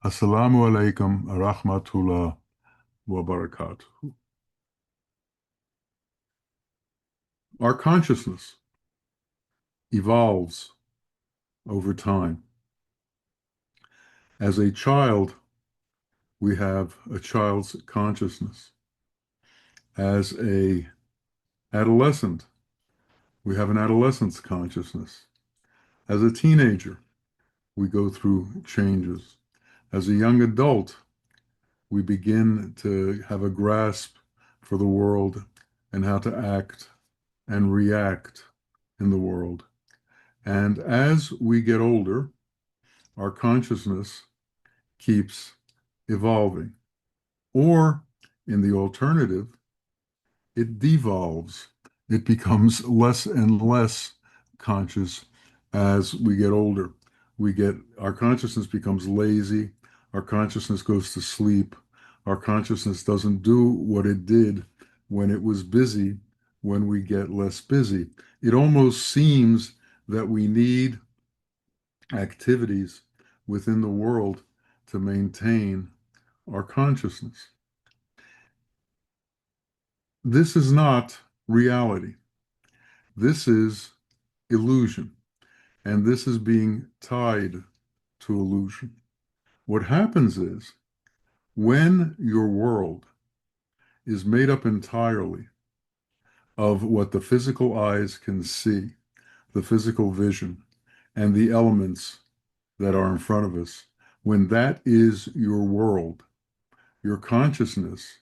Assalamu alaikum rahmatullah wa barakatuh. Our consciousness evolves over time. As a child, we have a child's consciousness. As a adolescent, we have an adolescent's consciousness. As a teenager, we go through changes. As a young adult, we begin to have a grasp for the world and how to act and react in the world. And as we get older, our consciousness keeps evolving. Or, in the alternative, it devolves. It becomes less and less conscious as we get older. Our consciousness becomes lazy, our consciousness goes to sleep, our consciousness doesn't do what it did when it was busy when we get less busy. It almost seems that we need activities within the world to maintain our consciousness. This is not reality. This is illusion, and this is being tied to illusion. What happens is when your world is made up entirely of what the physical eyes can see, the physical vision, and the elements that are in front of us, when that is your world, your consciousness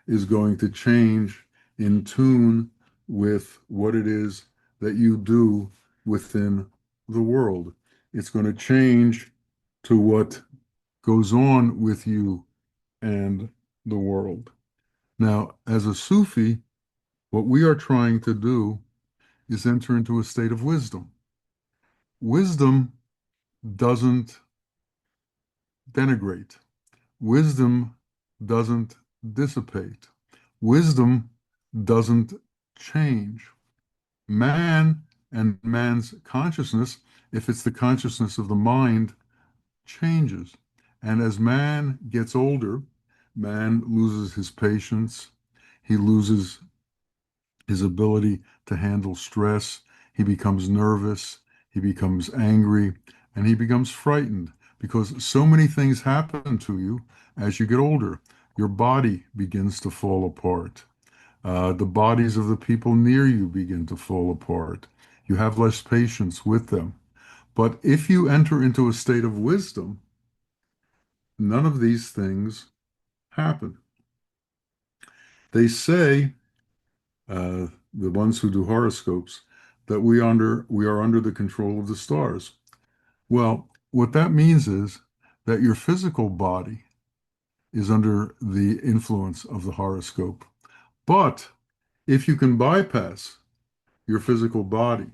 is going to change in tune with what it is that you do within the world. It's going to change to what goes on with you and the world. Now, as a Sufi, what we are trying to do is enter into a state of wisdom. Wisdom doesn't denigrate. Wisdom doesn't dissipate. Wisdom doesn't change. Man and man's consciousness, if it's the consciousness of the mind, changes. And as man gets older, man loses his patience. He loses his ability to handle stress. He becomes nervous. He becomes angry. And he becomes frightened because so many things happen to you as you get older. Your body begins to fall apart. The bodies of the people near you begin to fall apart. You have less patience with them. But if you enter into a state of wisdom, none of these things happen. They say, the ones who do horoscopes, that we are under the control of the stars. Well, what that means is that your physical body is under the influence of the horoscope. But if you can bypass your physical body,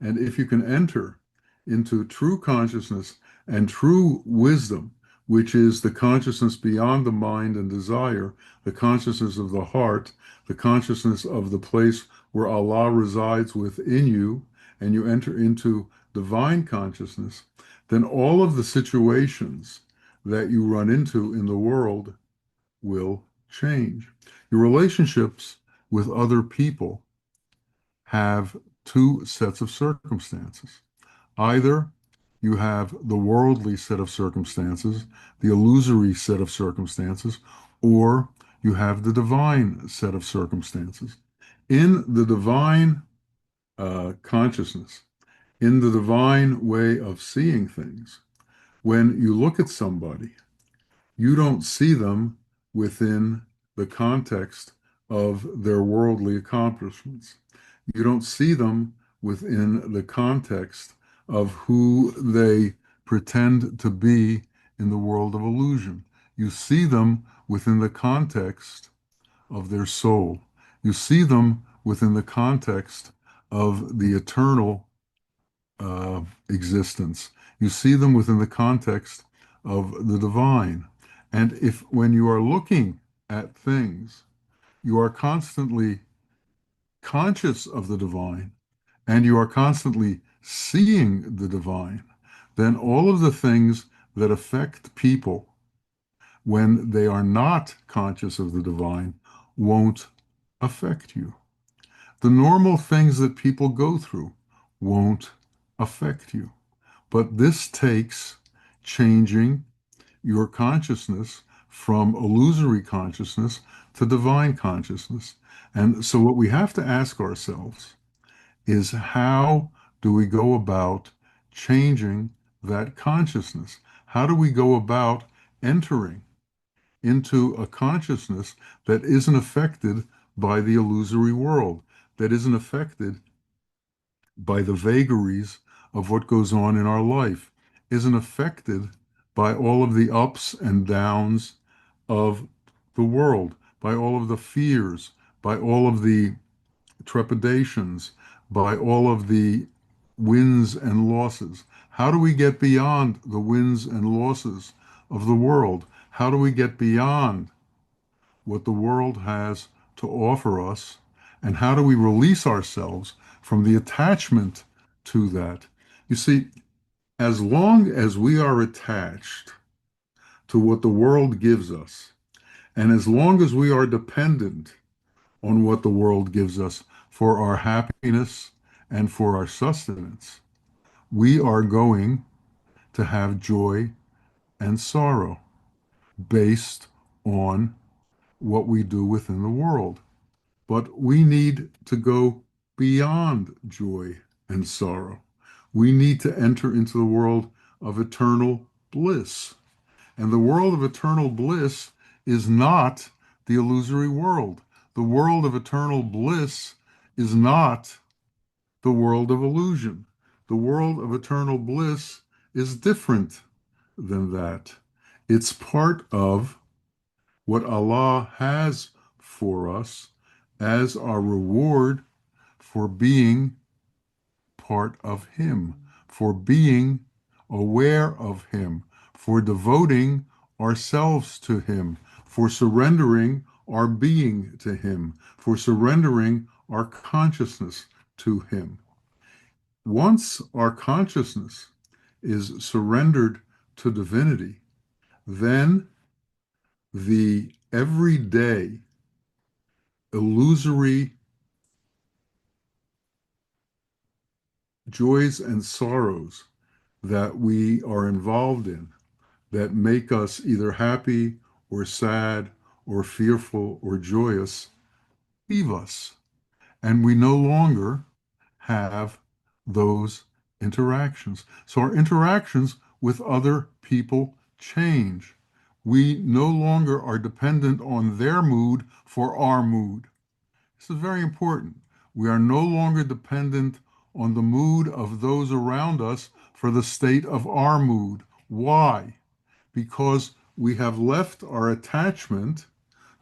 and if you can enter into true consciousness and true wisdom, which is the consciousness beyond the mind and desire, the consciousness of the heart, the consciousness of the place where Allah resides within you, and you enter into divine consciousness, then all of the situations that you run into in the world will change. Your relationships with other people have two sets of circumstances. Either you have the worldly set of circumstances, the illusory set of circumstances, or you have the divine set of circumstances. In the divine consciousness, in the divine way of seeing things, when you look at somebody, you don't see them within the context of their worldly accomplishments. You don't see them within the context of who they pretend to be in the world of illusion. You see them within the context of their soul. You see them within the context of the eternal existence. You see them within the context of the divine. And if when you are looking at things, you are constantly conscious of the divine and you are constantly seeing the divine, then all of the things that affect people when they are not conscious of the divine won't affect you. The normal things that people go through won't affect you. But this takes changing your consciousness from illusory consciousness to divine consciousness. And so, what we have to ask ourselves is, how do we go about changing that consciousness? How do we go about entering into a consciousness that isn't affected by the illusory world, that isn't affected by the vagaries of what goes on in our life, isn't affected by all of the ups and downs of the world, by all of the fears, by all of the trepidations, by all of the wins and losses? How do we get beyond the wins and losses of the world? How do we get beyond what the world has to offer us? And how do we release ourselves from the attachment to that? You see, as long as we are attached to what the world gives us, and as long as we are dependent on what the world gives us for our happiness and for our sustenance, we are going to have joy and sorrow based on what we do within the world. But we need to go beyond joy and sorrow. We need to enter into the world of eternal bliss. And the world of eternal bliss is not the illusory world. The world of eternal bliss is not the world of illusion. The world of eternal bliss is different than that. It's part of what Allah has for us as our reward for being part of Him, for being aware of Him, for devoting ourselves to Him, for surrendering our being to Him, for surrendering our consciousness to Him. Once our consciousness is surrendered to divinity, then the everyday illusory joys and sorrows that we are involved in, that make us either happy or sad or fearful or joyous, leave us. And we no longer have those interactions. So our interactions with other people change. We no longer are dependent on their mood for our mood. This is very important. We are no longer dependent on the mood of those around us for the state of our mood. Why? Because we have left our attachment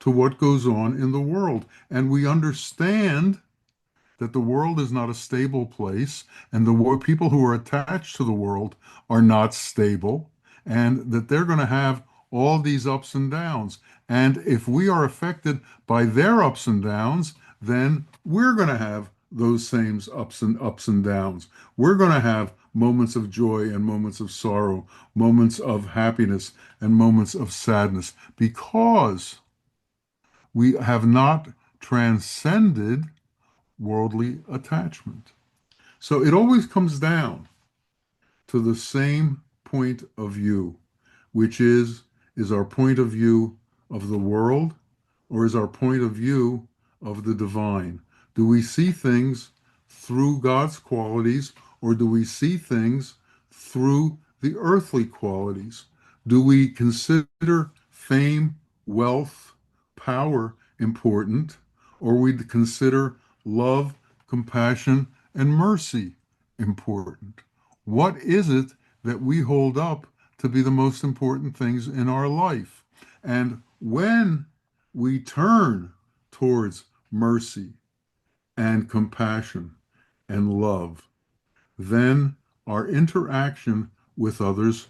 to what goes on in the world, and we understand that the world is not a stable place, and the people who are attached to the world are not stable, and that they're going to have all these ups and downs. And if we are affected by their ups and downs, then we're going to have those same ups and downs. We're going to have moments of joy and moments of sorrow, moments of happiness and moments of sadness, because we have not transcended worldly attachment. So it always comes down to the same point of view, which is our point of view of the world, or is our point of view of the divine? Do we see things through God's qualities, or do we see things through the earthly qualities? Do we consider fame, wealth, power important, or we consider love, compassion, and mercy important? What is it that we hold up to be the most important things in our life? And when we turn towards mercy and compassion and love, then our interaction with others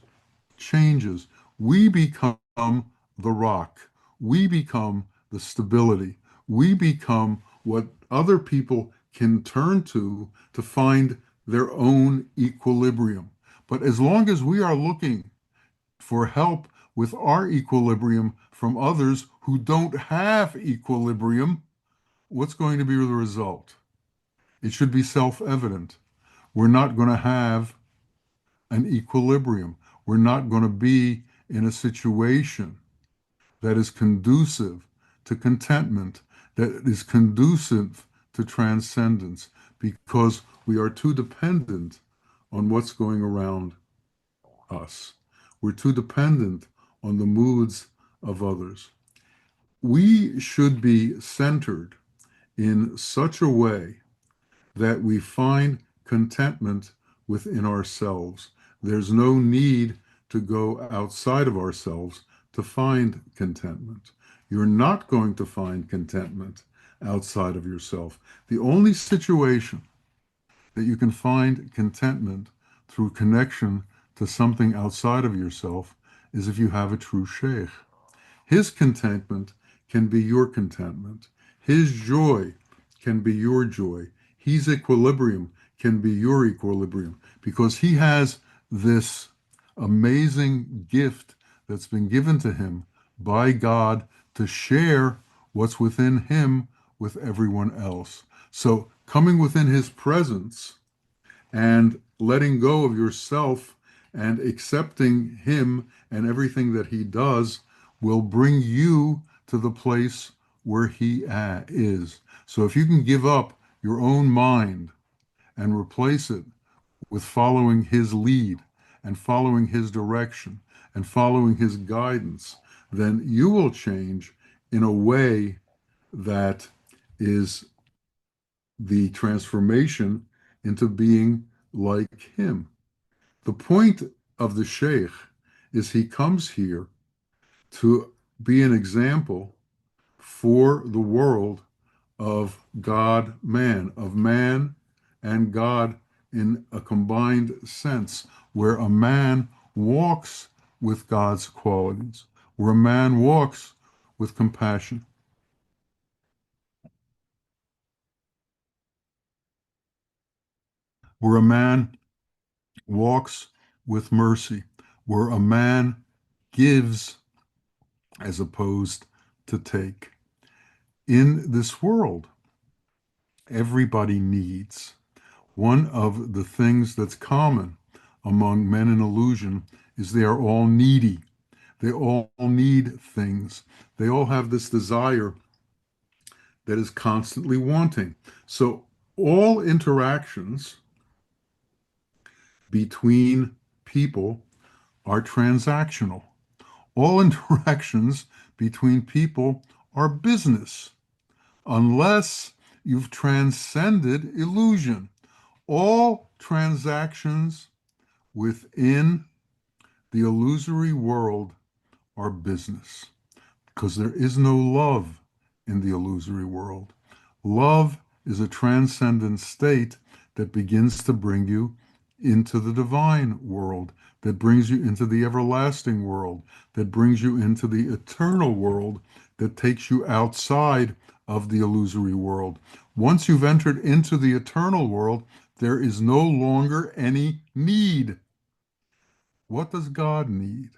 changes. We become the rock. We become the stability. We become what other people can turn to find their own equilibrium. But as long as we are looking for help with our equilibrium from others who don't have equilibrium, what's going to be the result? It should be self-evident. We're not going to have an equilibrium. We're not going to be in a situation that is conducive to contentment, that is conducive to transcendence, because we are too dependent on what's going around us. We're too dependent on the moods of others. We should be centered in such a way that we find contentment within ourselves. There's no need to go outside of ourselves to find contentment. You're not going to find contentment outside of yourself. The only situation that you can find contentment through connection to something outside of yourself is if you have a true sheikh. His contentment can be your contentment. His joy can be your joy. His equilibrium can be your equilibrium, because he has this amazing gift that's been given to him by God to share what's within him with everyone else. So coming within his presence and letting go of yourself and accepting him and everything that he does will bring you to the place where he is. So if you can give up your own mind and replace it with following his lead and following his direction and following his guidance, then you will change in a way that is the transformation into being like him. The point of the Sheikh is he comes here to be an example for the world of God man, of man and God in a combined sense, where a man walks with God's qualities, where a man walks with compassion, where a man walks with mercy, where a man gives as opposed to take. In this world, everybody needs. One of the things that's common among men in illusion is they are all needy. They all need things. They all have this desire that is constantly wanting. So all interactions between people are transactional. All interactions between people are business, unless you've transcended illusion. All transactions within the illusory world are business, because there is no love in the illusory world. Love is a transcendent state that begins to bring you into the divine world, that brings you into the everlasting world, that brings you into the eternal world, that takes you outside of the illusory world. Once you've entered into the eternal world, there is no longer any need. What does God need?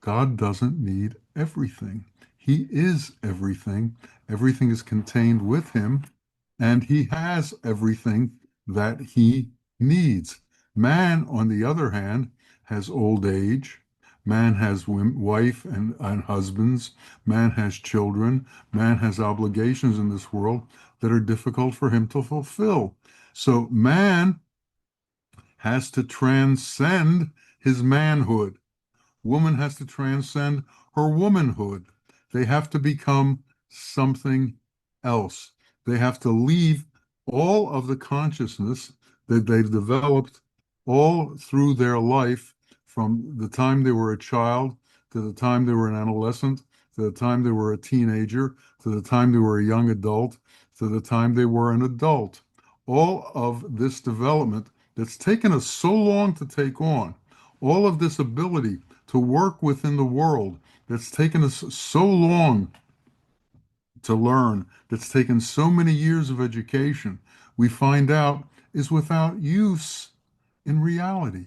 God doesn't need everything. He is everything. Everything is contained with him, and he has everything that he needs. Man, on the other hand, has old age. Man has wife and husbands. Man has children. Man has obligations in this world that are difficult for him to fulfill. So man has to transcend his manhood. Woman has to transcend her womanhood. They have to become something else. They have to leave all of the consciousness that they've developed all through their life, from the time they were a child to the time they were an adolescent, to the time they were a teenager, to the time they were a young adult, to the time they were an adult. All of this development that's taken us so long to take on, all of this ability to work within the world that's taken us so long to learn, that's taken so many years of education, we find out is without use in reality,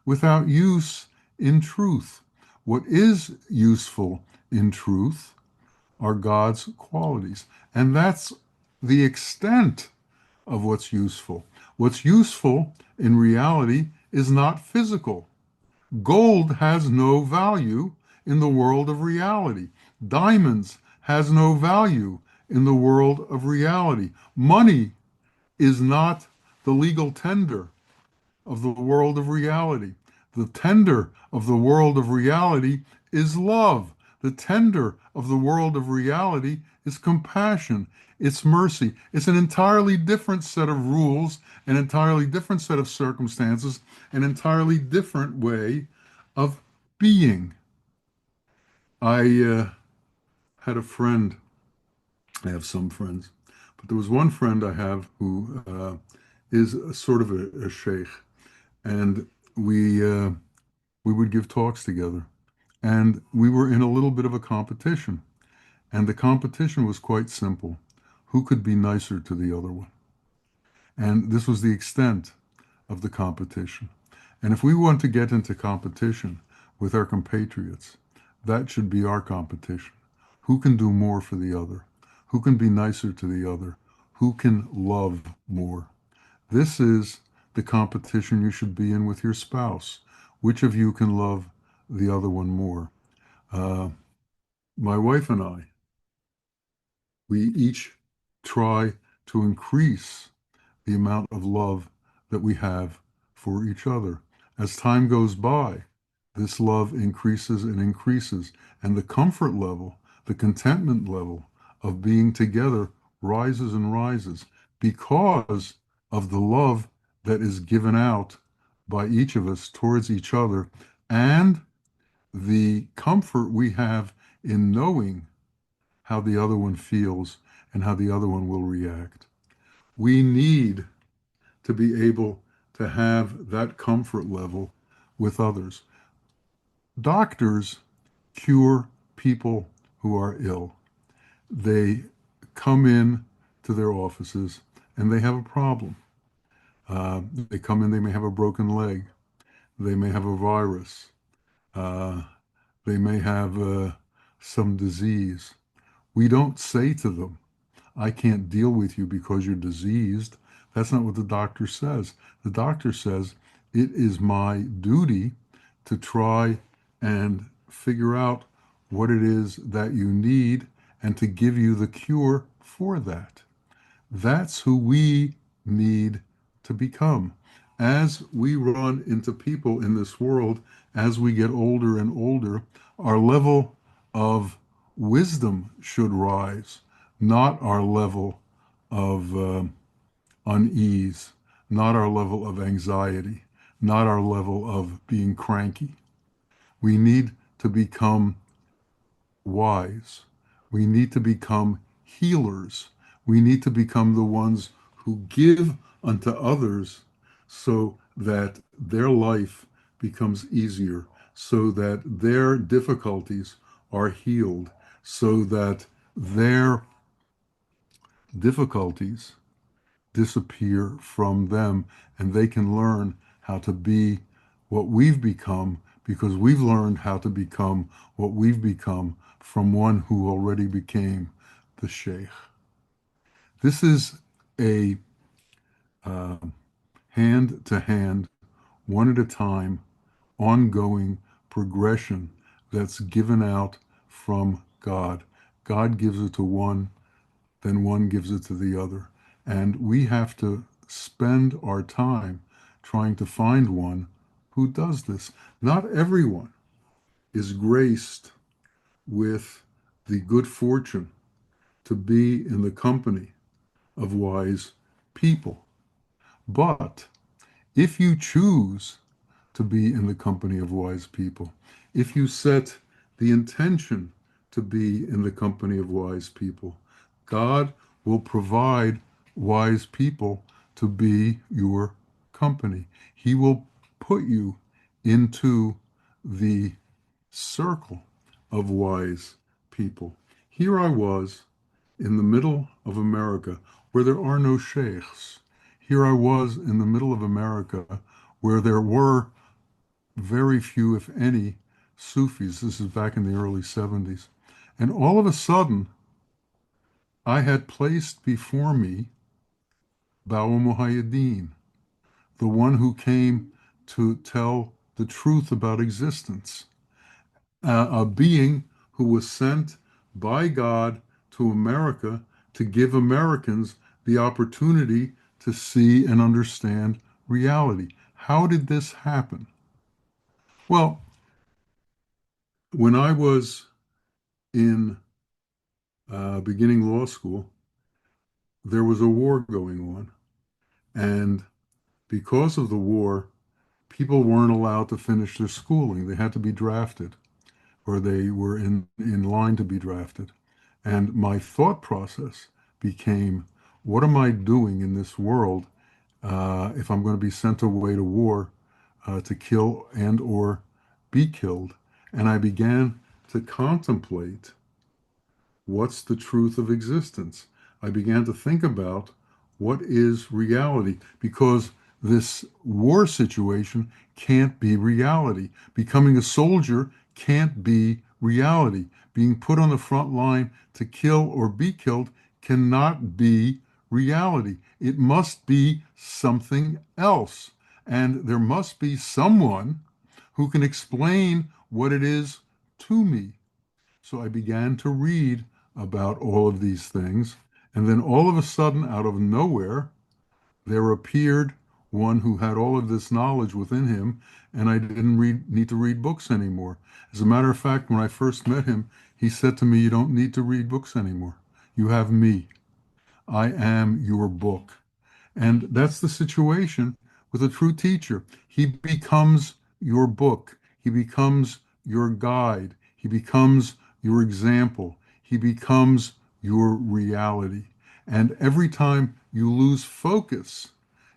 without use in truth. What is useful in truth are God's qualities. And that's the extent of what's useful. What's useful in reality is not physical. Gold has no value in the world of reality. Diamonds has no value in the world of reality. Money is not the legal tender of the world of reality. The tender of the world of reality is love. The tender of the world of reality is compassion. It's mercy. It's an entirely different set of rules, an entirely different set of circumstances, an entirely different way of being. I had a friend, I have some friends, but there was one friend I have who is a sort of a sheikh, and we would give talks together, and we were in a little bit of a competition, and the competition was quite simple: who could be nicer to the other one? And this was the extent of the competition. And if we want to get into competition with our compatriots, that should be our competition. Who can do more for the other? Who can be nicer to the other? Who can love more? This is the competition you should be in with your spouse. Which of you can love the other one more? Uh, my wife and I, we each try to increase the amount of love that we have for each other. As time goes by, this love increases and increases, and the comfort level, the contentment level of being together rises and rises because of the love that is given out by each of us towards each other and the comfort we have in knowing how the other one feels and how the other one will react. We need to be able to have that comfort level with others. Doctors cure people who are ill. They come in to their offices and they have a problem. They come in, they may have a broken leg, they may have a virus, uh, they may have some disease. We don't say to them, I can't deal with you because you're diseased. That's not what the doctor says. The doctor says, it is my duty to try and figure out what it is that you need and to give you the cure for that. That's who we need to become. As we run into people in this world, as we get older and older, our level of wisdom should rise, not our level of unease, not our level of anxiety, not our level of being cranky. We need to become wise. We need to become healers. We need to become the ones who give unto others so that their life becomes easier, so that their difficulties are healed, so that their difficulties disappear from them and they can learn how to be what we've become because we've learned how to become what we've become from one who already became the Sheikh. This is a hand to hand, one at a time, ongoing progression that's given out from God. God gives it to one, then one gives it to the other. And we have to spend our time trying to find one who does this. Not everyone is graced with the good fortune to be in the company of wise people. But if you choose to be in the company of wise people, if you set the intention to be in the company of wise people, God will provide wise people to be your company. He will put you into the circle of wise people. Here I was in the middle of America where there are no sheikhs. Here I was in the middle of America where there were very few, if any, Sufis. This is back in the early 70s. And all of a sudden, I had placed before me Bawa Muhaiyaddeen, the one who came to tell the truth about existence, a being who was sent by God to America to give Americans the opportunity to see and understand reality. How did this happen? Well, when I was in beginning law school, there was a war going on. And because of the war, people weren't allowed to finish their schooling. They had to be drafted, or they were in line to be drafted. And my thought process became, what am I doing in this world if I'm going to be sent away to war to kill and or be killed? And I began to contemplate, what's the truth of existence? I began to think about what is reality, because this war situation can't be reality. Becoming a soldier can't be reality. Being put on the front line to kill or be killed cannot be reality. It must be something else. And there must be someone who can explain what it is to me. So I began to read about all of these things. And then all of a sudden, out of nowhere, there appeared one who had all of this knowledge within him, and I didn't need to read books anymore. As a matter of fact, when I first met him, he said to me, "You don't need to read books anymore. You have me. I am your book." And that's the situation with a true teacher. He becomes your book. He becomes your guide. He becomes your example. He becomes your reality. And every time you lose focus,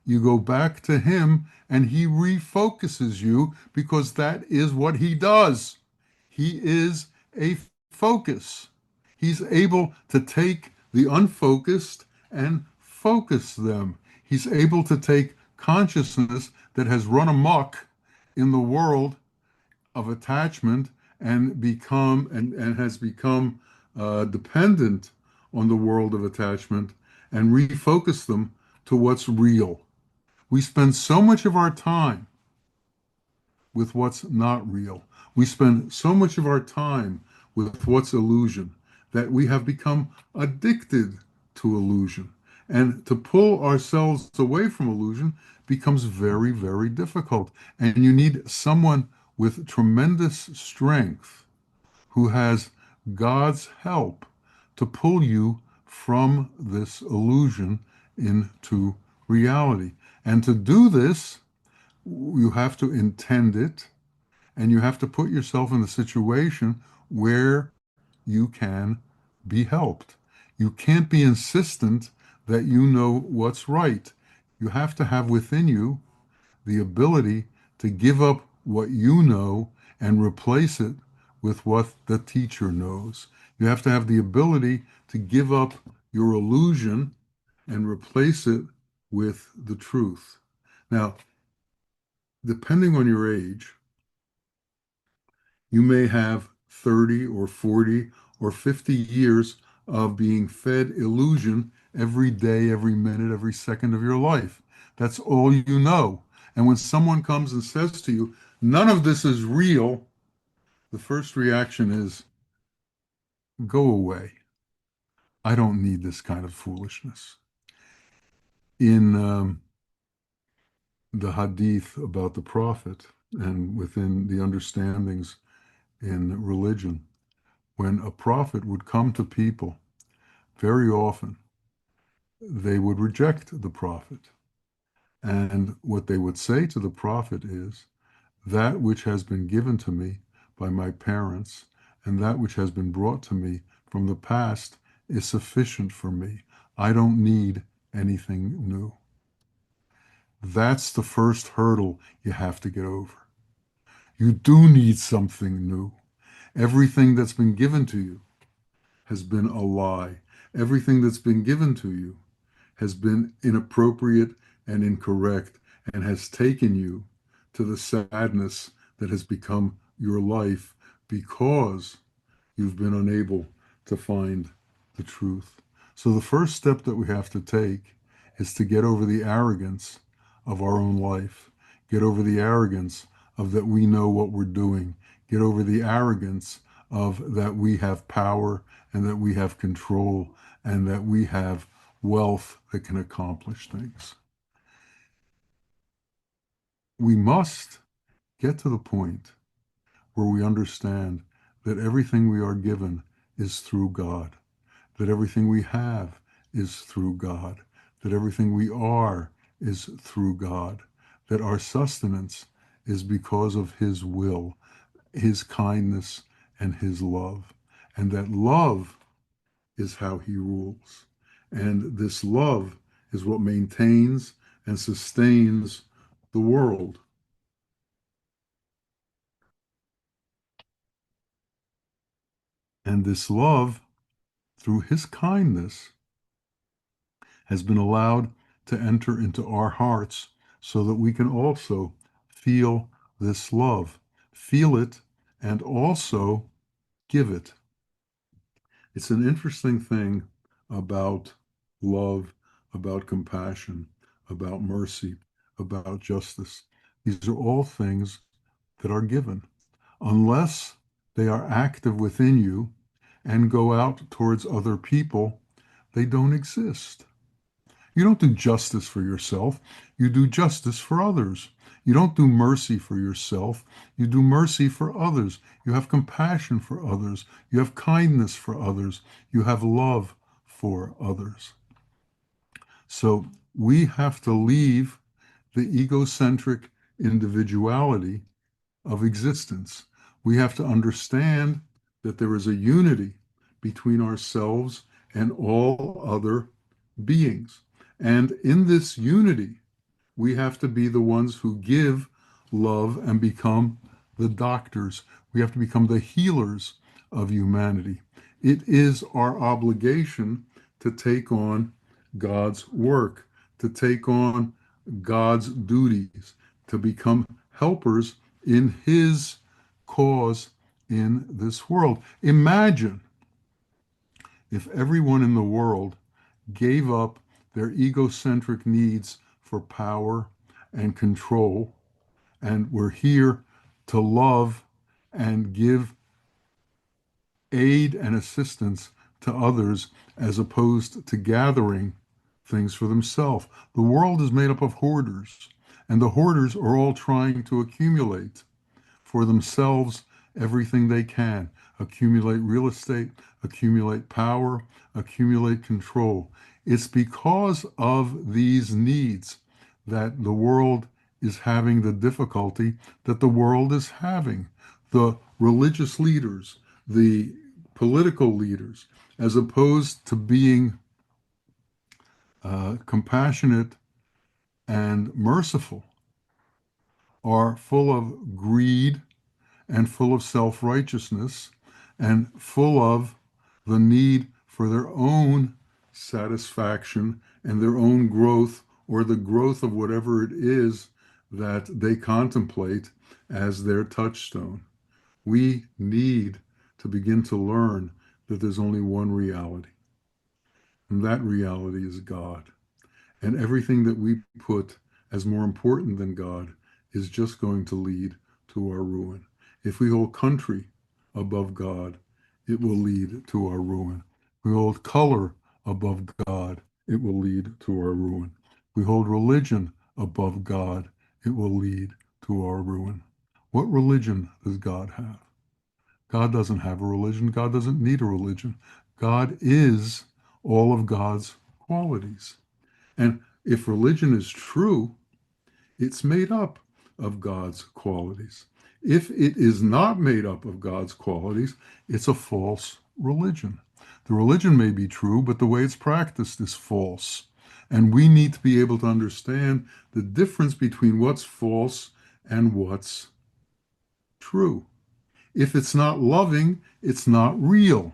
you go back to him and he refocuses you, because that is what he does. He is a focus. He's able to take the unfocused and focus them. He's able to take consciousness that has run amok in the world of attachment and has become dependent on the world of attachment, and refocus them to what's real. We spend so much of our time with what's not real. We spend so much of our time with what's illusion that we have become addicted to illusion. And to pull ourselves away from illusion becomes very, very difficult. And you need someone with tremendous strength who has God's help to pull you from this illusion into reality. And to do this, you have to intend it, and you have to put yourself in the situation where you can be helped. You can't be insistent that you know what's right. You have to have within you the ability to give up what you know and replace it with what the teacher knows. You have to have the ability to give up your illusion and replace it with the truth. Now, depending on your age, you may have 30 or 40 or 50 years of being fed illusion every day, every minute, every second of your life. That's all you know. And when someone comes and says to you, none of this is real, the first reaction is, go away. I don't need this kind of foolishness. In the hadith about the prophet, and within the understandings in religion, when a prophet would come to people, very often they would reject the prophet. And what they would say to the prophet is, that which has been given to me by my parents and that which has been brought to me from the past is sufficient for me. I don't need anything new. That's the first hurdle you have to get over. You do need something new. Everything that's been given to you has been a lie. Everything that's been given to you has been inappropriate and incorrect, and has taken you to the sadness that has become your life because you've been unable to find the truth. So the first step that we have to take is to get over the arrogance of our own life, get over the arrogance of that we know what we're doing, get over the arrogance of that we have power and that we have control and that we have wealth that can accomplish things. We must get to the point where we understand that everything we are given is through God, that everything we have is through God, that everything we are is through God, that our sustenance is because of His will, His kindness, and His love, and that love is how He rules. And this love is what maintains and sustains the world. And this love, through His kindness, has been allowed to enter into our hearts so that we can also feel this love, feel it, and also give it. It's an interesting thing about love, about compassion, about mercy, about justice. These are all things that are given. Unless they are active within you and go out towards other people, they don't exist. You don't do justice for yourself. You do justice for others. You don't do mercy for yourself. You do mercy for others. You have compassion for others. You have kindness for others. You have love for others. So we have to leave the egocentric individuality of existence. We have to understand that there is a unity between ourselves and all other beings. And in this unity, we have to be the ones who give love and become the doctors. We have to become the healers of humanity. It is our obligation to take on God's work, to take on God's duties, to become helpers in His cause in this world. Imagine if everyone in the world gave up their egocentric needs for power and control and were here to love and give aid and assistance to others as opposed to gathering things for themselves. The world is made up of hoarders, and the hoarders are all trying to accumulate for themselves everything they can, accumulate real estate, accumulate power, accumulate control. It's because of these needs that the world is having the difficulty that the world is having. The religious leaders, the political leaders, as opposed to being compassionate and merciful, are full of greed and full of self-righteousness and full of the need for their own satisfaction and their own growth or the growth of whatever it is that they contemplate as their touchstone. We need to begin to learn that there's only one reality, and that reality is God. And everything that we put as more important than God is just going to lead to our ruin. If we hold country above God, it will lead to our ruin. We hold color above God, it will lead to our ruin. We hold religion above God, it will lead to our ruin. What religion does God have? God doesn't have a religion. God doesn't need a religion. God is all of God's qualities. And if religion is true, it's made up of God's qualities. If it is not made up of God's qualities, it's a false religion. The religion may be true, but the way it's practiced is false. And we need to be able to understand the difference between what's false and what's true. If it's not loving, it's not real.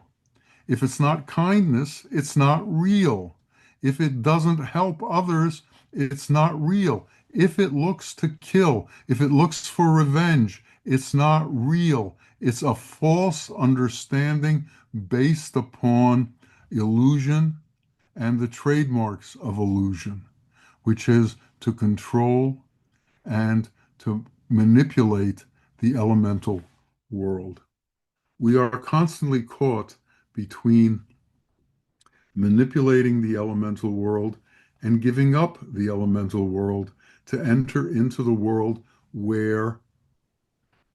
If it's not kindness, it's not real. If it doesn't help others, it's not real. If it looks to kill, if it looks for revenge, it's not real. It's a false understanding based upon illusion and the trademarks of illusion, which is to control and to manipulate the elemental world. We are constantly caught between manipulating the elemental world and giving up the elemental world to enter into the world where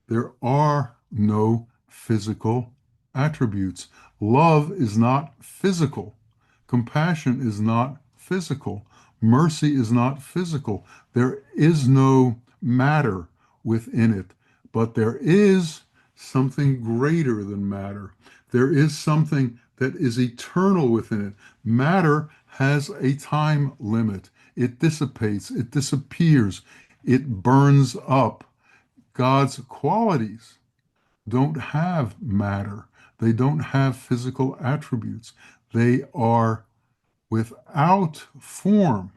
there are no physical attributes. Love is not physical. Compassion is not physical. Mercy is not physical. There is no matter within it, but there is something greater than matter. There is something that is eternal within it. Matter has a time limit. It dissipates, it disappears, it burns up. God's qualities don't have matter. They don't have physical attributes. They are without form,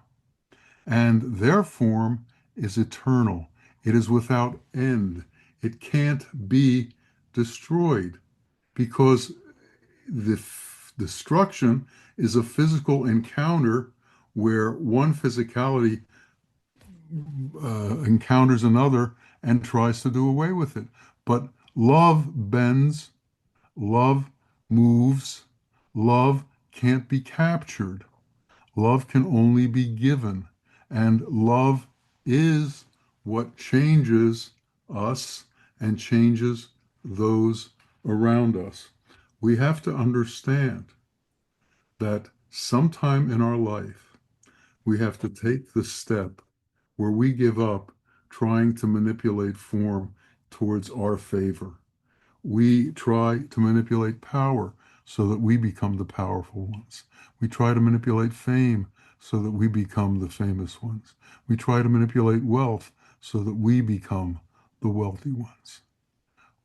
and their form is eternal. It is without end. It can't be destroyed because the destruction is a physical encounter where one physicality encounters another and tries to do away with it. But love bends, love moves, love can't be captured. Love can only be given. And love is what changes us and changes those around us. We have to understand that sometime in our life, we have to take the step where we give up trying to manipulate form towards our favor. We try to manipulate power so that we become the powerful ones. We try to manipulate fame so that we become the famous ones. We try to manipulate wealth so that we become the wealthy ones.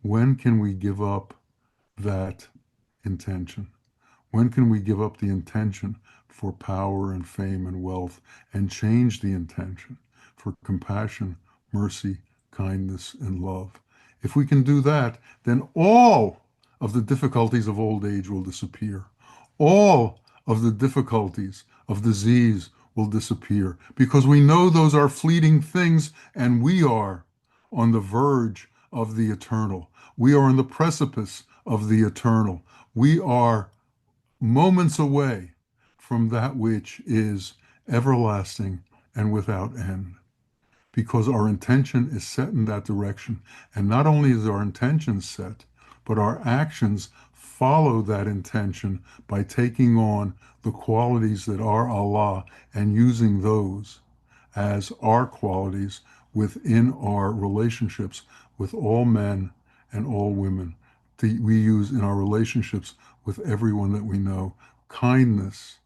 When can we give up that intention? When can we give up the intention for power and fame and wealth and change the intention for compassion, mercy, kindness, and love? If we can do that, then all of the difficulties of old age will disappear. All of the difficulties of disease will disappear because we know those are fleeting things and we are on the verge of the eternal. We are on the precipice of the eternal. We are moments away from that which is everlasting and without end, because our intention is set in that direction. And not only is our intention set, but our actions follow that intention by taking on the qualities that are Allah and using those as our qualities within our relationships with all men and all women. We use in our relationships with everyone that we know. Kindness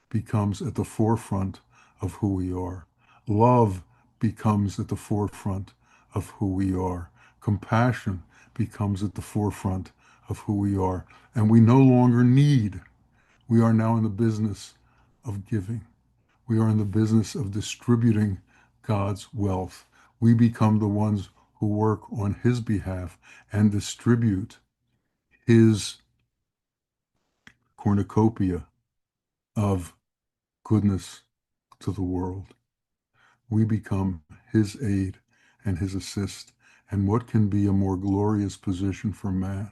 becomes at the forefront of who we are. Love becomes at the forefront of who we are. Compassion becomes at the forefront of who we are. And we no longer need. We are now in the business of giving. We are in the business of distributing God's wealth. We become the ones who work on His behalf and distribute His cornucopia of goodness to the world. We become His aid and His assist. And what can be a more glorious position for man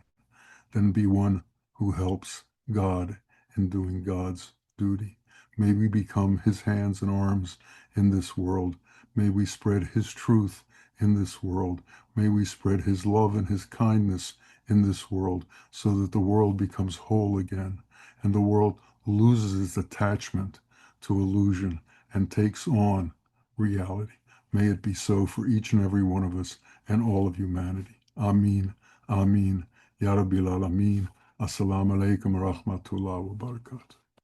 than be one who helps God in doing God's duty? May we become His hands and arms in this world. May we spread His truth in this world. May we spread His love and His kindness in this world so that the world becomes whole again and the world loses its attachment to illusion and takes on reality. May it be so for each and every one of us and all of humanity. Ameen. Ameen. Ya Rabbil Alameen. Assalamu alaikum wa rahmatullahi wa barakatuh.